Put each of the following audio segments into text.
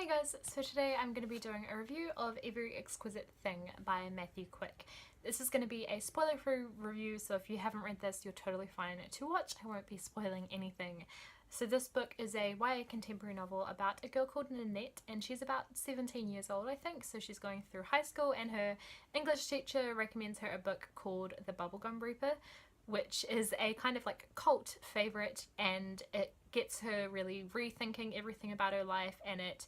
guys, so today I'm going to be doing a review of Every Exquisite Thing by Matthew Quick. This is going to be a spoiler-free review, so if you haven't read this, you're totally fine to watch. I won't be spoiling anything. So this book is a YA contemporary novel about a girl called Nanette, and she's about 17 years old, I think, so she's going through high school, and her English teacher recommends her a book called The Bubblegum Reaper, which is a kind of like cult favourite, and it gets her really rethinking everything about her life, and it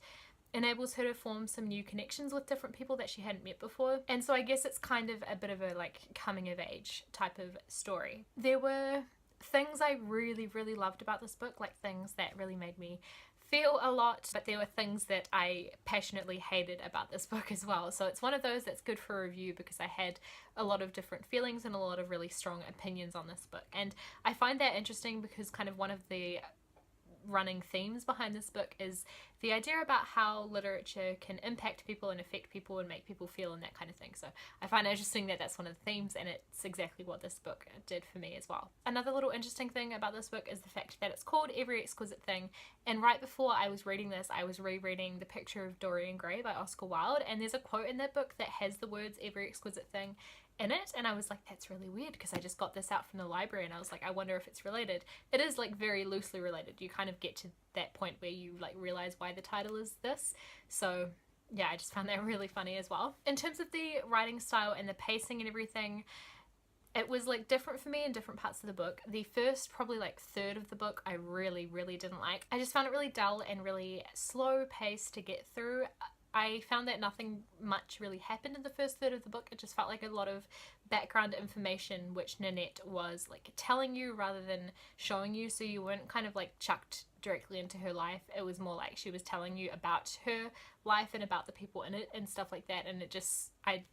enables her to form some new connections with different people that she hadn't met before. And so I guess it's kind of a bit of a like coming of age type of story. There were things I really loved about this book, like things that really made me feel a lot, but there were things that I passionately hated about this book as well. So it's one of those that's good for a review because I had a lot of different feelings and a lot of really strong opinions on this book. And I find that interesting because kind of one of the running themes behind this book is the idea about how literature can impact people and affect people and make people feel and that kind of thing. So I find it interesting that that's one of the themes, and it's exactly what this book did for me as well. Another little interesting thing about this book is the fact that it's called Every Exquisite Thing, and right before I was reading this I was rereading The Picture of Dorian Gray by Oscar Wilde, and there's a quote in that book that has the words every exquisite thing in it, and I was like, that's really weird because I just got this out from the library, and I was like, I wonder if it's related. It is like very loosely related. You kind of get to that point where you like realize why the title is this. So yeah, I just found that really funny as well. In terms of the writing style and the pacing and everything, it was like different for me in different parts of the book. The first probably like third of the book I really didn't like. I just found it really dull and really slow paced to get through. I found that nothing much really happened in the first third of the book. It just felt like a lot of background information which Nanette was like telling you rather than showing you, so you weren't kind of like chucked directly into her life. It was more like she was telling you about her life and about the people in it and stuff like that, and it just, I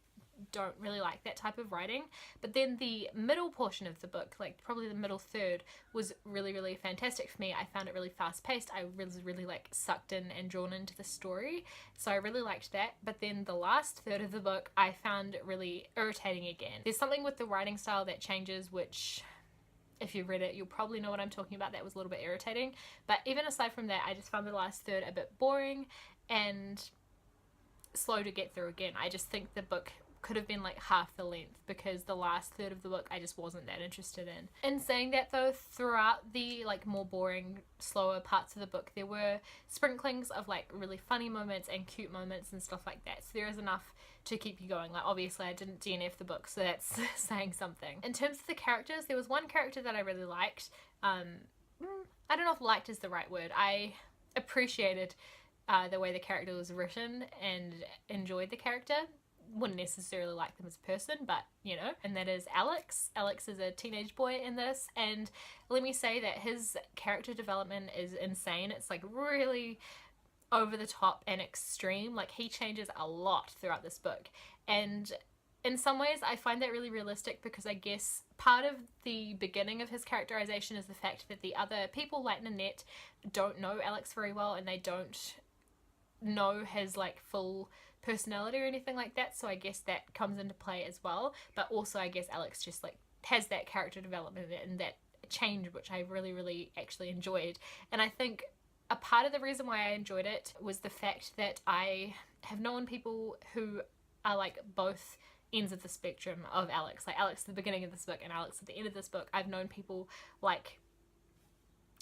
don't really like that type of writing. But then the middle portion of the book, like probably the middle third, was really fantastic for me. I found it really fast paced. I was really like sucked in and drawn into the story, so I really liked that. But then the last third of the book I found really irritating again. There's something with the writing style that changes, which if you've read it you'll probably know what I'm talking about. That was a little bit irritating, but even aside from that I just found the last third a bit boring and slow to get through again. I just think the book could have been like half the length because the last third of the book I just wasn't that interested in. In saying that though, throughout the like more boring, slower parts of the book there were sprinklings of like really funny moments and cute moments and stuff like that, so there is enough to keep you going. Like obviously I didn't DNF the book, so that's saying something. In terms of the characters, there was one character that I really liked. I don't know if liked is the right word. I appreciated the way the character was written and enjoyed the character. Wouldn't necessarily like them as a person, but you know, and that is Alex. Alex is a teenage boy in this, and let me say that his character development is insane. It's like really over the top and extreme. Like he changes a lot throughout this book, and in some ways I find that really realistic because I guess part of the beginning of his characterization is the fact that the other people like Nanette don't know Alex very well, and they don't know his like full personality or anything like that, so I guess that comes into play as well. But also I guess Alex just like has that character development and that change which I really actually enjoyed. And I think a part of the reason why I enjoyed it was the fact that I have known people who are like both ends of the spectrum of Alex, like Alex at the beginning of this book and Alex at the end of this book. I've known people like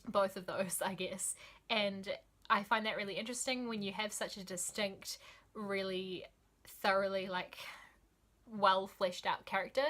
both of those, I guess, and I find that really interesting when you have such a distinct, really thoroughly like well fleshed out character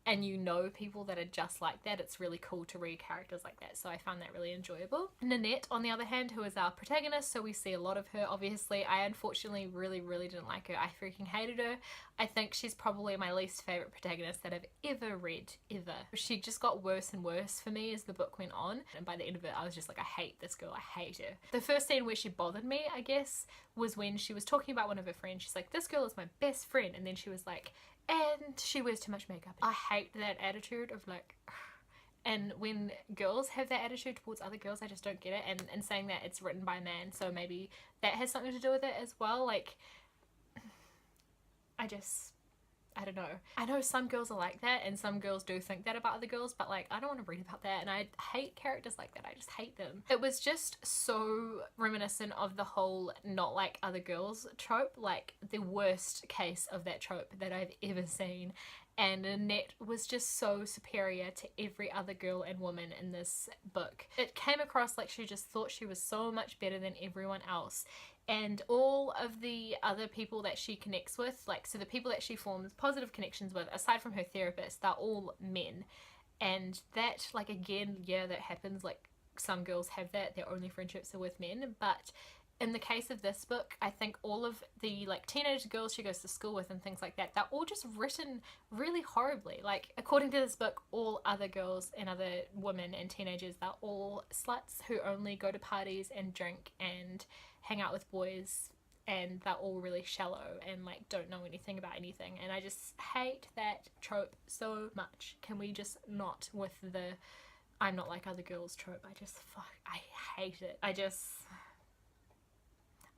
and you know people that are just like that. It's really cool to read characters like that, so I found that really enjoyable. Nanette, on the other hand, who is our protagonist, so we see a lot of her. Obviously I unfortunately really didn't like her. I freaking hated her. I think she's probably my least favourite protagonist that I've ever read, ever. She just got worse and worse for me as the book went on, and by the end of it I was just like, I hate this girl, I hate her. The first scene where she bothered me, I guess, was when she was talking about one of her friends. She's like, this girl is my best friend, and then she was like, and she wears too much makeup. I hate that attitude of like, and when girls have that attitude towards other girls, I just don't get it. And saying that it's written by a man, so maybe that has something to do with it as well. Like, I I don't know. I know some girls are like that and some girls do think that about other girls, but like I don't want to read about that, and I hate characters like that. I just hate them. It was just so reminiscent of the whole not like other girls trope, like the worst case of that trope that I've ever seen. And Nanette was just so superior to every other girl and woman in this book. It came across like she just thought she was so much better than everyone else. And all of the other people that she connects with, like, so the people that she forms positive connections with, aside from her therapist, they're all men. And that, like, again, yeah, that happens. Like, some girls have that, their only friendships are with men. But in the case of this book, I think all of the like teenage girls she goes to school with and things like that, they're all just written really horribly. Like, according to this book, all other girls and other women and teenagers, they're all sluts who only go to parties and drink and hang out with boys, and they're all really shallow and like don't know anything about anything. And I just hate that trope so much. Can we just not with the I'm not like other girls trope? I hate it.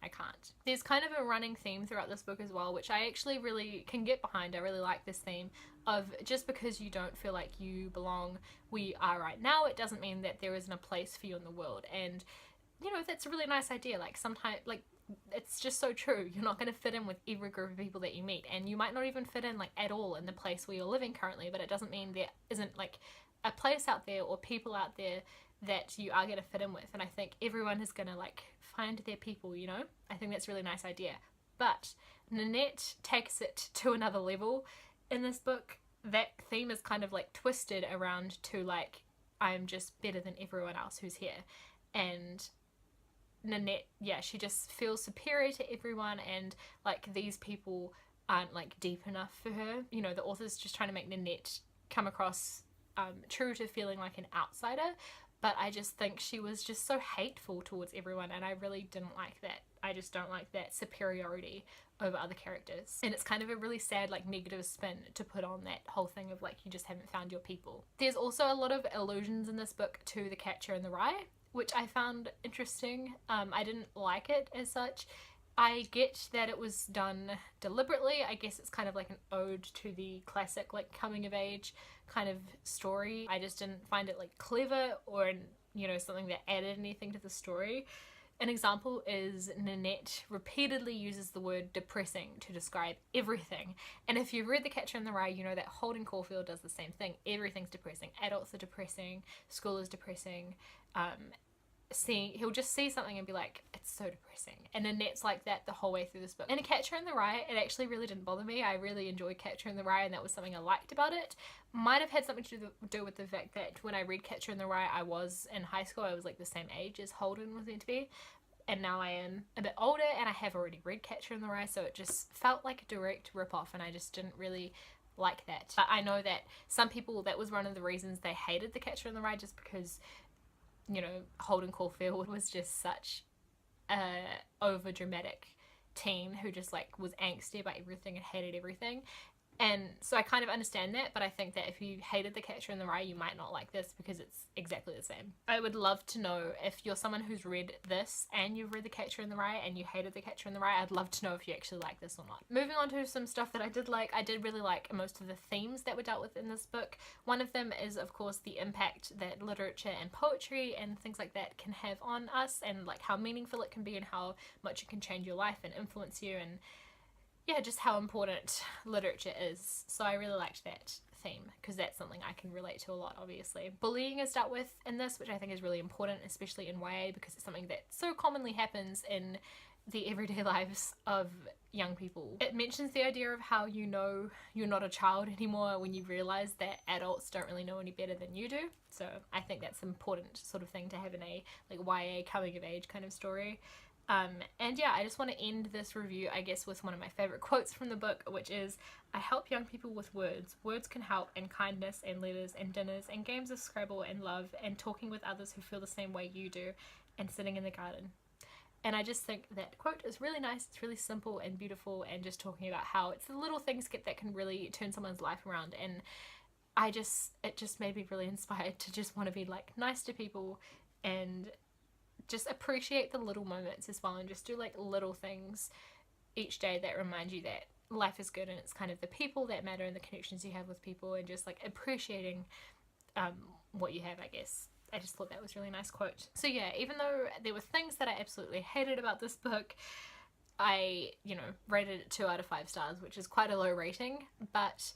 I can't. There's kind of a running theme throughout this book as well, which I actually really can get behind. I really like this theme of just because you don't feel like you belong where you are right now, it doesn't mean that there isn't a place for you in the world. And you know, that's a really nice idea. Like, sometimes, like, it's just so true. You're not going to fit in with every group of people that you meet, and you might not even fit in like at all in the place where you're living currently, but it doesn't mean there isn't like a place out there or people out there that you are going to fit in with. And I think everyone is going to like find their people, you know? I think that's a really nice idea. But Nanette takes it to another level in this book. That theme is kind of like twisted around to like, I'm just better than everyone else who's here. And Nanette, yeah, she just feels superior to everyone, and like these people aren't like deep enough for her. You know, the author's just trying to make Nanette come across true to feeling like an outsider, but I just think she was just so hateful towards everyone, and I really didn't like that. I just don't like that superiority over other characters. And it's kind of a really sad like negative spin to put on that whole thing of like you just haven't found your people. There's also a lot of allusions in this book to The Catcher in the Rye, which I found interesting. I didn't like it as such. I get that it was done deliberately. I guess it's kind of like an ode to the classic like coming of age kind of story. I just didn't find it like clever or, you know, something that added anything to the story. An example is Nanette repeatedly uses the word depressing to describe everything. And if you've read The Catcher in the Rye, you know that Holden Caulfield does the same thing. Everything's depressing. Adults are depressing. School is depressing. He'll just see something and be like, it's so depressing. And Nanette's like that the whole way through this book. In A Catcher in the Rye, it actually really didn't bother me. I really enjoyed Catcher in the Rye, and that was something I liked about it. Might have had something to do with the fact that when I read Catcher in the Rye, I was in high school. I was like the same age as Holden was meant to be. And now I am a bit older, and I have already read Catcher in the Rye, so it just felt like a direct rip-off, and I just didn't really like that. But I know that some people, that was one of the reasons they hated The Catcher in the Rye, just because, you know, Holden Caulfield was just such a over dramatic teen who just like was angsty about everything and hated everything. And so I kind of understand that, but I think that if you hated The Catcher in the Rye, you might not like this because it's exactly the same. I would love to know if you're someone who's read this and you've read The Catcher in the Rye and you hated The Catcher in the Rye. I'd love to know if you actually like this or not. Moving on to some stuff that I did like. I did really like most of the themes that were dealt with in this book. One of them is, of course, the impact that literature and poetry and things like that can have on us, and like how meaningful it can be and how much it can change your life and influence you, and yeah, just how important literature is. So I really liked that theme because that's something I can relate to a lot, obviously. Bullying is dealt with in this, which I think is really important, especially in YA, because it's something that so commonly happens in the everyday lives of young people. It mentions the idea of how you know you're not a child anymore when you realise that adults don't really know any better than you do. So I think that's an important sort of thing to have in a like YA coming of age kind of story. And yeah, I just want to end this review, I guess, with one of my favourite quotes from the book, which is, I help young people with words. Words can help in kindness and letters and dinners and games of Scrabble and love and talking with others who feel the same way you do and sitting in the garden. And I just think that quote is really nice. It's really simple and beautiful, and just talking about how it's the little things that can really turn someone's life around. And it just made me really inspired to just want to be like nice to people and just appreciate the little moments as well, and just do like little things each day that remind you that life is good and it's kind of the people that matter and the connections you have with people and just like appreciating what you have, I guess. I just thought that was a really nice quote. So yeah, even though there were things that I absolutely hated about this book, I, you know, rated it 2 out of 5 stars, which is quite a low rating, but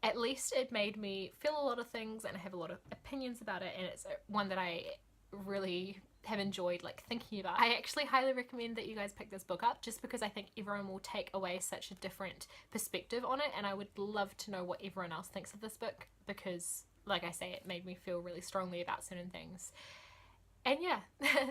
at least it made me feel a lot of things and I have a lot of opinions about it, and it's one that I really have enjoyed like thinking about. I actually highly recommend that you guys pick this book up, just because I think everyone will take away such a different perspective on it, and I would love to know what everyone else thinks of this book, because like I say, it made me feel really strongly about certain things. And yeah,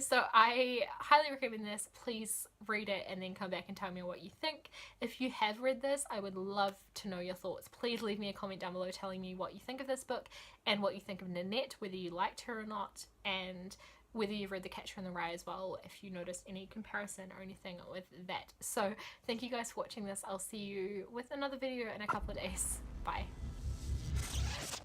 so I highly recommend this. Please read it and then come back and tell me what you think. If you have read this, I would love to know your thoughts. Please leave me a comment down below telling me what you think of this book and what you think of Nanette, whether you liked her or not, and whether you've read The Catcher in the Rye as well, if you noticed any comparison or anything with that. So thank you guys for watching this. I'll see you with another video in a couple of days. Bye.